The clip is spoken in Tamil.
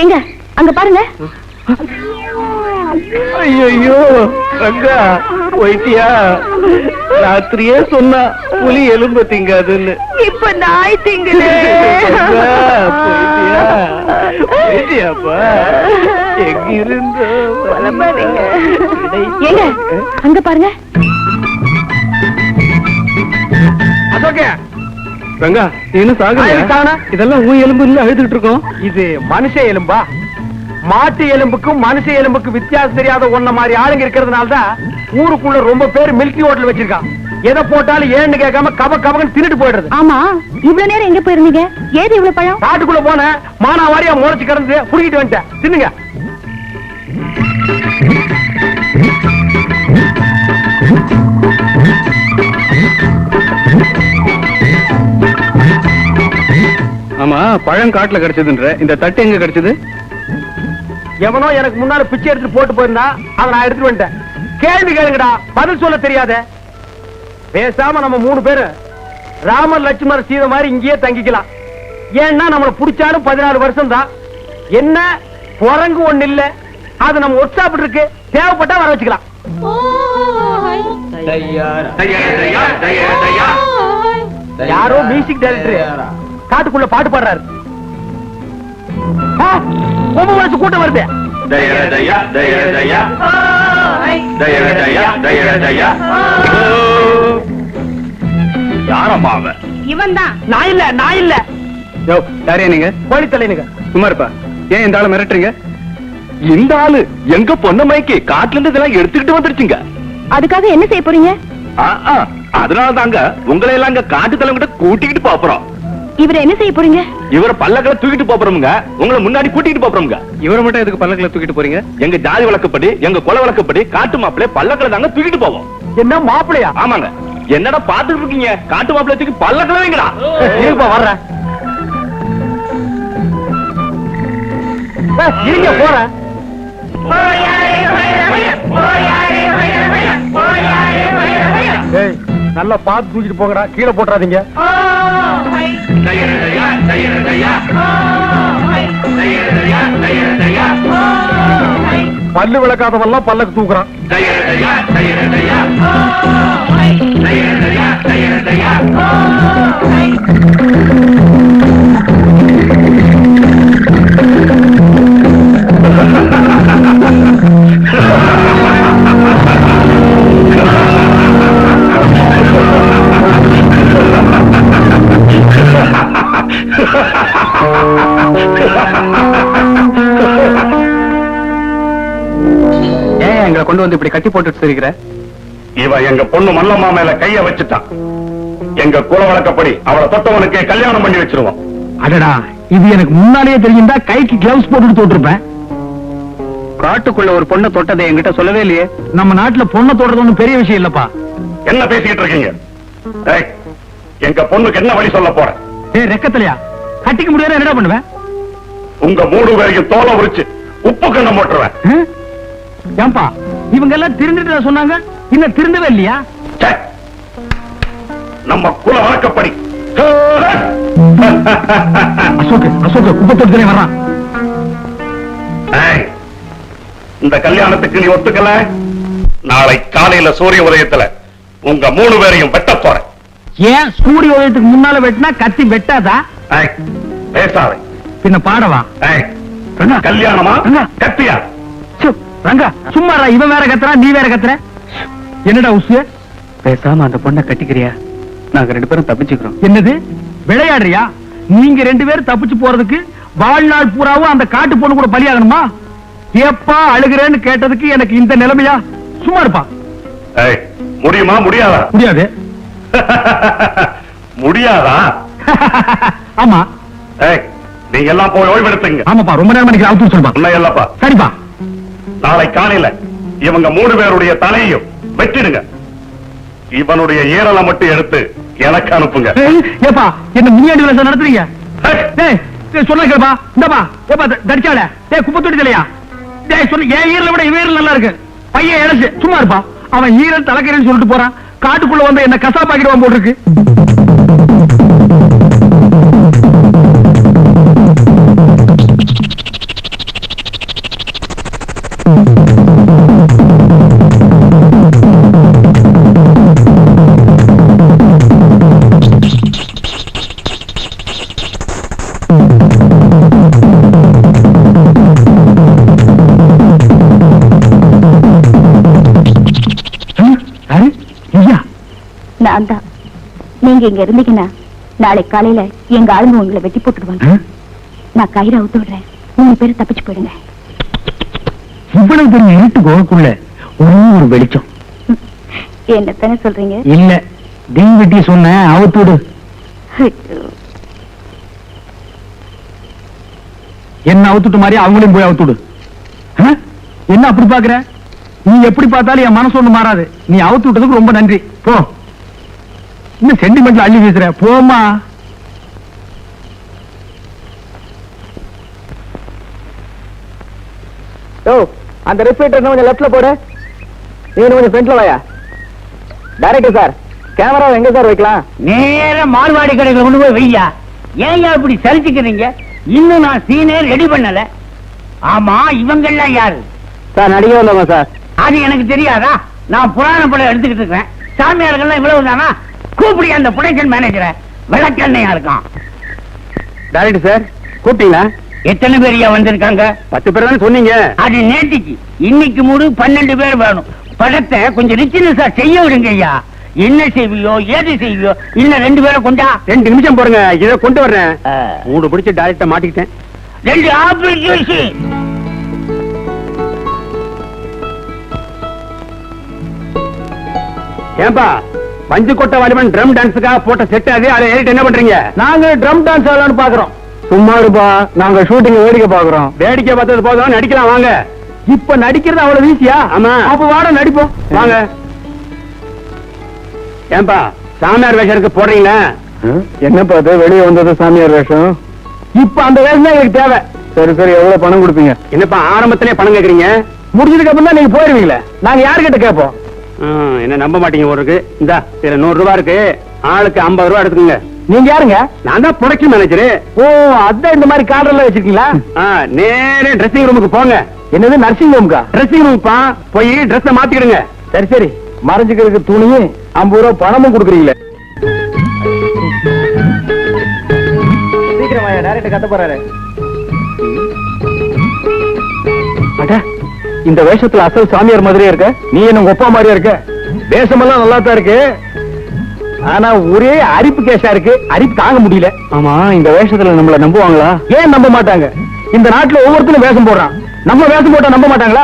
எங்க அங்க பாருங்க. ஐயோ ரங்கா போயிட்டியா? ராத்திரியே சொன்னா புலி எலும்பு திங்காதுன்னு. இப்ப நாய் திங்குது. போயிட்டியா? போயிட்டியாப்பா? எங்கிருந்து எங்க அங்க பாருங்க. அசோகே ரங்கா என்ன சாகுது? இதெல்லாம் ஊ எலும்பு இல்ல அழுதுகிட்டு இருக்கோம். இது மனுஷ எலும்பா? மாட்டு எலும்புக்கும் மனுஷ எலும்புக்கும் வித்தியாசம் தெரியாத ஒன்ன மாதிரி ஆளுங்க இருக்கிறதுனாலதான் ஊருக்குள்ள ரொம்ப பேர் மில்கி ஹோட்டல் வச்சிருக்கான். எதை போட்டாலும் ஏன்னு கேட்காம கப கபன்னு தின்னுட்டு போயிடுறது. ஆமா, இவ்வளவு நேரம் எங்க போயிருந்தீங்க? ஏது இவ்வளவு பழம்? காட்டுக்குள்ள போன மானாவாரியா முளைச்சு கிடந்து புடிக்கிட்டு வந்துட்டேன். தின்னுங்க. ஆமா, பழம் காட்டுல கிடைச்சதுன்ற இந்த தட்டு எங்க கிடைச்சது? எவனோ எனக்கு முன்னால பிச்சை எடுத்து போட்டு போயிருந்தா அதை நான் எடுத்துட்டு வந்துட்டேன். கேள்வி கேளுங்கடா, பதில் சொல்ல தெரியாத. பேசாம நம்ம 3 பேரு ராமர் லட்சுமணர் சீதை மாதிரி இங்கேயே தங்கிக்கலாம். ஏன்னா நம்மள புடிச்சாலும் 14 வருஷம் தான். என்ன குரங்கு ஒண்ணு இல்ல, அது நம்ம ஒர்க் ஷாப் இருக்கு, தேவைப்பட்டா வர வச்சுக்கலாம். யாரோ மியூசிக் டைரக்டர் காட்டுக்குள்ள பாட்டு பாடுறாரு. ரொம்ப மனசு கூட்டம் வருது. யாரம்மா அவன்? இவன் தான். நான் இல்ல, நான் இல்ல. யாரே நீங்க? கோழித்தலைனுங்க. சும்மா இருப்பா. ஏன் இந்த ஆளு மிரட்டுறீங்க? இந்த ஆளு எங்க பொண்ணு மைக்கு காட்டுல இருந்து இதெல்லாம் எடுத்துக்கிட்டு வந்துருச்சுங்க. அதுக்காக என்ன செய்ய போறீங்க? அதனால தாங்க உங்களை எல்லாம் அங்க காட்டு தலைவங்கிட்ட கூட்டிக்கிட்டு போறோம். இவரை என்ன செய்ய போறீங்க? இவரை பல்லக்களை தூக்கிட்டு போறோமுங்க. உங்களை முன்னாடி கூட்டிட்டு போறோமுங்க. இவரை மட்டும் எதுக்கு பல்லக்களை தூக்கிட்டு போறீங்க? எங்க ஜாதி வழக்கப்படி, எங்க குல வழக்கப்படி காட்டு மாப்பிள்ளை பல்லக்களை தாங்க தூக்கிட்டு போவோம். என்ன மாப்பிள்ளையா? ஆமாங்க. என்னடா பாத்துட்டு இருக்கீங்க? காட்டு மாப்பிள்ளை தூக்கி பல்லக்களை வைங்கடா. இருப்பா வர்றேன். இருங்க போறேன். நல்லா பார்த்து தூக்கிட்டு போங்கடா, கீழே போட்டுறாதீங்க. பல்லு விளக்காதவெல்லாம் பல்லக்கு தூக்குறான். ஏன் எங்களை கொண்டு வந்து இப்படி கட்டி போட்டுட்டு இருக்கிற? இவன் எங்க பொண்ணு மல்லம்மா மேல கைய வச்சுட்டான். எங்க குல வழக்கப்படி அவளை தொட்டவனுக்கு கல்யாணம் பண்ணி வச்சிருவோம். அடடா, இது எனக்கு முன்னாலேயே தெரியுந்தா கைக்கு கிளவுஸ் போட்டுட்டு தோட்டிருப்பேன். காட்டுக்குள்ள ஒரு பொண்ணை தொட்டதை என்கிட்ட சொல்லவே இல்லையே. நம்ம நாட்டுல பொண்ணை தொடுறது ஒண்ணும் பெரிய விஷயம் இல்லப்பா. என்ன பேசிக்கிட்டு இருக்கீங்க? எங்க பொண்ணுக்கு என்ன வழி சொல்ல போற? ரெக்கத்திலையா கட்டிக்க முடியாது? என்ன பண்ணுவேன்? உங்க 3 பேரையும் தோலை உரிச்சு உப்பு கண்ணம் போட்டுருவேன். ஏன்பா இவங்க எல்லாம் திருந்துட்டு சொன்னாங்க, இன்னும் திருந்தவே இல்லையா? நம்ம குல வழக்கப்படி அசோக் உப்பு தொடுதலே வர்றான். இந்த கல்யாணத்துக்கு நீ ஒத்துக்கல, நாளை காலையில சூரிய உதயத்துல உங்க 3 பேரையும் வெட்ட போறேன். ஏன் சூரிய உதயத்துக்கு முன்னால வெட்டினா கத்தி வெட்டாதா? பேசாத. பின்ன பாடவா? கல்யாணமா கத்தியா? ரங்கா சும்மாரா, இவன் வேற கத்துறா, நீ வேற கத்துற. என்னடா உசு? பேசாம அந்த பொண்ணை கட்டிக்கிறியா? நாங்க 2 பேரும் தப்பிச்சுக்கிறோம். என்னது விளையாடுறியா? நீங்க 2 பேரும் தப்பிச்சு போறதுக்கு வாழ்நாள் பூராவும் அந்த காட்டு பொண்ணு கூட பலியாகணுமா? எப்பா அழுகிறேன்னு கேட்டதுக்கு எனக்கு இந்த நிலைமையா? சும்மா இருப்பா. முடியுமா? முடியாதா? முடியாது. முடியாதா? ஆமா. நீங்க எல்லாம் போய் ஓய்வெடுத்துங்க. ஆமாப்பா, ரொம்ப நேரம் எனக்கு அவுத்து சொல்லுப்பா. உண்மை இல்லப்பா. சரிப்பா. நாளை காலையில இவங்க 3 பேருடைய தலையையும் வெட்டிடுங்க. இவனுடைய ஈரலை மட்டும் எடுத்து எனக்கு அனுப்புங்க. ஏப்பா என்ன முன்னாடி நடத்துறீங்க? சொல்ல கேப்பா. இந்தப்பா ஏப்பா தடிச்சால குப்பை தொட்டிலையா? சொல்லு, என் ஈரலை விட இவன் நல்லா இருக்கு. பையன் இழச்சு சும்மா இருப்பா. அவன் ஈரல் தலைக்கிறேன்னு சொல்லிட்டு போறான். காட்டுக்குள்ள வந்து என்ன கசா பாக்கிடுவான் போட்டிருக்கு. நான் தான். நீங்க இங்க இருந்தீங்கன்னா நாளை காலையில எங்க ஆளுங்க உங்களை வெட்டி போட்டுடுவாங்க. நான் கயிறு அவுத்து விடுறேன். 3 பேரும் தப்பிச்சு போயிடுங்க. இவ்வளவு பெரிய இருட்டு கோகுள்ள ஒரு வெளிச்சம் என்னத்தானே சொல்றீங்க? இல்ல, தீ வெட்டி சொன்ன அவுத்துடு. என்ன அவுத்துட்டு மாதிரி அவங்களையும் போய் அவுத்துடு. என்ன அப்படி பாக்குற? நீ எப்படி பார்த்தாலும் என் மனசு ஒண்ணு மாறாது. நீ அவுத்து விட்டதுக்கு ரொம்ப நன்றி. போ. இன்னும் சென்டிமெண்ட்ல அள்ளி வீசுற. போமா. அந்த ரிப்பீட்டர் கொஞ்சம் லெஃப்ட்ல போடு. நீ கொஞ்சம் ஃப்ரண்ட்ல வாயா. டைரக்டர் சார், கேமரா எங்க சார் வைக்கலாம்? நேர மால்வாடி கடைகளை கொண்டு போய் வையா. ஏன் இப்படி சரிச்சுக்கிறீங்க? இன்னும் நான் சீனே ரெடி பண்ணல. ஆமா, இவங்கெல்லாம் யாரு? சார் நடிகை வந்தவங்க சார். அது எனக்கு தெரியாதா? நான் புராண படம் எடுத்துக்கிட்டு இருக்கேன். சாமியார்கள்லாம் இவ்வளவு தானா? கூப்பிடி அந்த ப்ரொடக்ஷன் மேனேஜரை. விளக்கண்ணையா இருக்கான். டைரக்டர் சார், கூப்பிட்டீங்களா? எத்தனை பேரையா வந்திருக்காங்க? 10 பேர் தானே சொன்னீங்க. அது நேத்திக்கு. இன்னைக்கு மூடு 12 பேர் வேணும். படத்தை கொஞ்சம் ரிச்சினஸா செய்ய விடுங்க ஐயா. என்ன செய்வியோ ஏது செய்வியோ. இன்னும் 2 பேரை கொண்டா. 2 நிமிஷம் போடுங்க, இதை கொண்டு வர்றேன். 3 பிடிச்சு டைரக்டா மாட்டிக்கிட்டேன். 2 ஆப்பிள் ஜூஸ். ஏன்பா, பஞ்சு கொட்ட வாலிபன் ட்ரம் டான்ஸுக்காக போட்ட செட் அது. அதை ஏறிட்டு என்ன பண்றீங்க? நாங்க ட்ரம் டான்ஸ் ஆடலாம்னு பாக்குறோம். சும்மா இருப்பா, நாங்க ஷூட்டிங் வேடிக்கை பாக்குறோம். வேடிக்கை பார்த்தது போதும், நடிக்கலாம் வாங்க. இப்ப நடிக்கிறது அவ்வளவு ஈஸியா? ஆமா. அப்ப வாட நடிப்போம் வாங்க. ஏன்பா, சாமியார் வேஷம் இருக்கு போடுறீங்களா? என்னப்பா அது வெளியே வந்தது சாமியார் வேஷம்? இப்ப அந்த வேஷம் தான் எனக்கு தேவை. சரி சரி, எவ்வளவு பணம் கொடுப்பீங்க? என்னப்பா ஆரம்பத்திலே பணம் கேக்குறீங்க? முடிஞ்சதுக்கு அப்புறம் தான் நீங்க போயிருவீங்களே. நாங்க யாருக்கிட்ட கேட்போம்? என்ன நம்ப மாட்டீங்க ஒரு. இந்த இதுல 100 ரூபாய் இருக்கு. ஆளுக்கு 50 ரூபாய் எடுத்துக்கங்க. நீங்க யாருங்க? நான் தான் ப்ரொடக்ஷன் மேனேஜர். ஓ, அதான் இந்த மாதிரி கார்டர்ல வச்சிருக்கீங்களா? நேரே ட்ரெஸ்ஸிங் ரூமுக்கு போங்க. என்னது நர்சிங் ரூமுக்கா? ட்ரெஸ்ஸிங் ரூமுப்பா. போய் ட்ரெஸ் மாத்திக்கிடுங்க. சரி சரி, மறைஞ்சுக்கிறதுக்கு துணியும் 50 ரூபாய் பணமும் கொடுக்குறீங்களே. சீக்கிரம் டைரக்டர் கத்த போறாரு. இந்த வேஷத்துல அசல் சாமியார் மாதிரியே இருக்க. நீ என்ன ஒப்பா மாதிரியா இருக்க. வேஷமெல்லாம் நல்லா தான் இருக்கு. ஆனா ஒரே அரிப்பு கேஷா இருக்கு. அரிப்பு தாங்க முடியல. ஆமா, இந்த வேஷத்துல நம்மள நம்புவாங்களா? ஏன் நம்ப மாட்டாங்க? இந்த நாட்டுல ஒவ்வொருத்தரும் வேஷம் போடுறான். நம்ம வேஷம் போட்டா நம்ப மாட்டாங்களா?